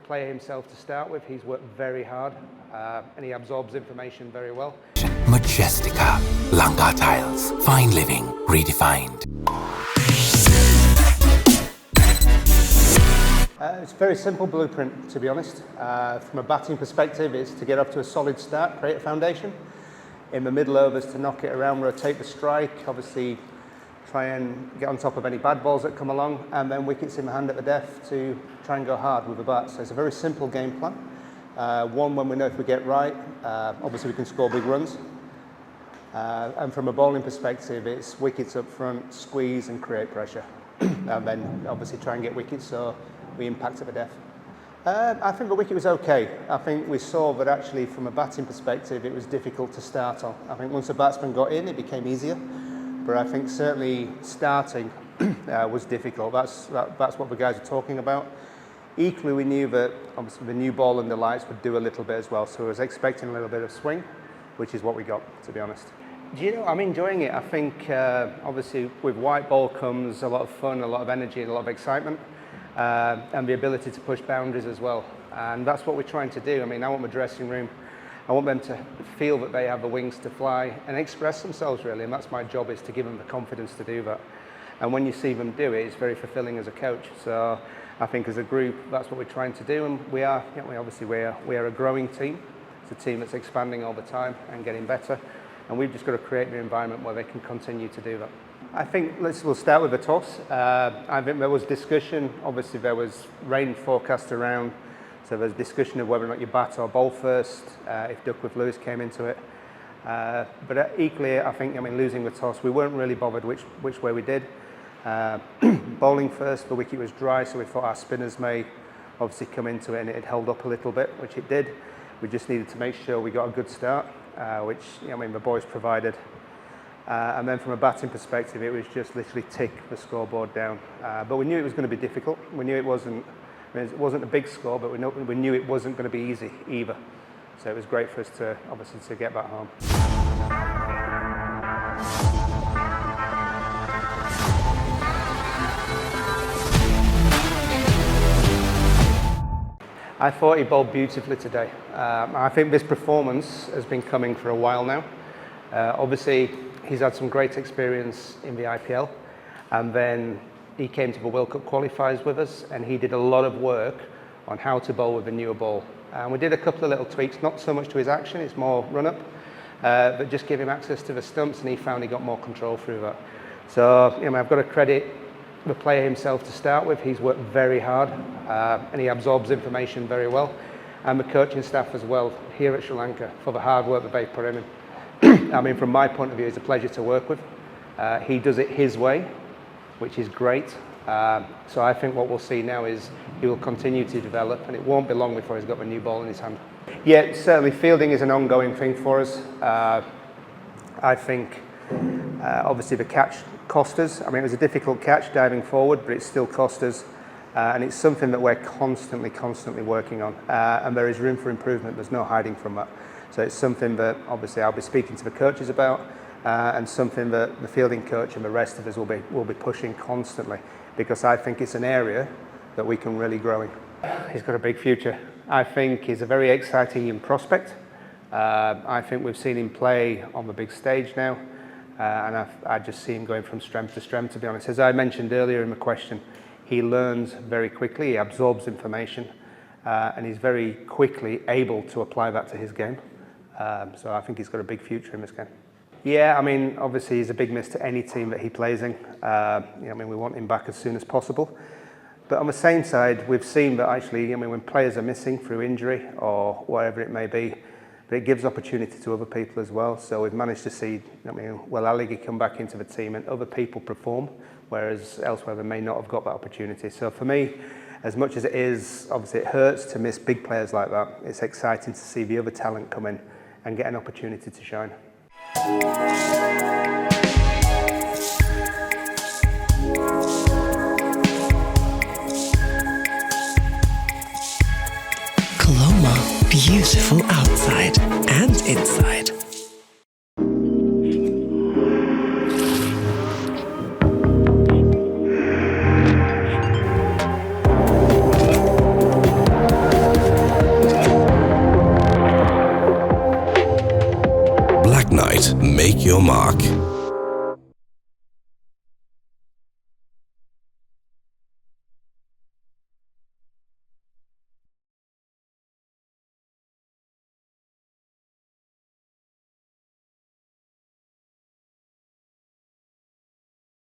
player himself to start with. He's worked very hard and he absorbs information very well. Majestica, Langar tiles, fine living, redefined. It's a very simple blueprint, to be honest. From a batting perspective, it's to get off to a solid start, create a foundation. In the middle overs, to knock it around, rotate the strike, obviously try and get on top of any bad balls that come along, and then wickets in the hand at the death to try and go hard with the bat. So it's a very simple game plan. One, when we know if we get right, obviously we can score big runs. And from a bowling perspective, it's wickets up front, squeeze and create pressure. And then obviously try and get wickets so we impact at the death. I think the wicket was okay. I think we saw that actually from a batting perspective it was difficult to start on. I think once the batsman got in it became easier, but I think certainly starting was difficult. That's what the guys are talking about. Equally, we knew that obviously the new ball and the lights would do a little bit as well, so I was expecting a little bit of swing, which is what we got, to be honest. Do you know, I'm enjoying it. I think obviously with white ball comes a lot of fun, a lot of energy and a lot of excitement. And the ability to push boundaries as well. And that's what we're trying to do. I mean, I want my dressing room, I want them to feel that they have the wings to fly and express themselves really, and that's my job, is to give them the confidence to do that. And when you see them do it, it's very fulfilling as a coach. So I think as a group, that's what we're trying to do, and we are a growing team. It's a team that's expanding all the time and getting better, and we've just got to create the environment where they can continue to do that. I think we'll start with the toss. I think there was discussion, obviously there was rain forecast around, so there's discussion of whether or not you bat or bowl first, if Duckworth-Lewis came into it. But equally, I think, losing the toss, we weren't really bothered which way we did. Bowling first, the wicket was dry, so we thought our spinners may obviously come into it and it had held up a little bit, which it did. We just needed to make sure we got a good start, which the boys provided. And then from a batting perspective, it was just literally tick the scoreboard down. But we knew it was going to be difficult. We knew it wasn't a big score, but we knew it wasn't going to be easy either. So it was great for us to obviously to get back home. I thought he bowled beautifully today. I think this performance has been coming for a while now. Obviously, he's had some great experience in the IPL, and then he came to the World Cup qualifiers with us, and he did a lot of work on how to bowl with a newer ball. And we did a couple of little tweaks, not so much to his action, it's more run-up, but just give him access to the stumps, and he found he got more control through that. So I've got to credit the player himself to start with. He's worked very hard, and he absorbs information very well, and the coaching staff as well here at Sri Lanka for the hard work that they put in. From my point of view, it's a pleasure to work with. He does it his way, which is great. So I think what we'll see now is he will continue to develop, and it won't be long before he's got the new ball in his hand. Yeah, certainly fielding is an ongoing thing for us. I think obviously the catch cost us. It was a difficult catch diving forward, but it still cost us. And it's something that we're constantly working on. And there is room for improvement. There's no hiding from that. So it's something that obviously I'll be speaking to the coaches about, and something that the fielding coach and the rest of us will be pushing constantly, because I think it's an area that we can really grow in. He's got a big future. I think he's a very exciting young prospect. I think we've seen him play on the big stage now, and I just see him going from strength to strength, to be honest. As I mentioned earlier in the question, he learns very quickly, he absorbs information, and he's very quickly able to apply that to his game. So I think he's got a big future in this game. Yeah, obviously he's a big miss to any team that he plays in. We want him back as soon as possible. But on the same side, we've seen that actually, when players are missing through injury or whatever it may be, but it gives opportunity to other people as well. So we've managed to see, Will Aligi come back into the team and other people perform, whereas elsewhere they may not have got that opportunity. So for me, as much as it is, obviously it hurts to miss big players like that, it's exciting to see the other talent come in and get an opportunity to shine. Coloma, beautiful outside and inside. right, make your mark.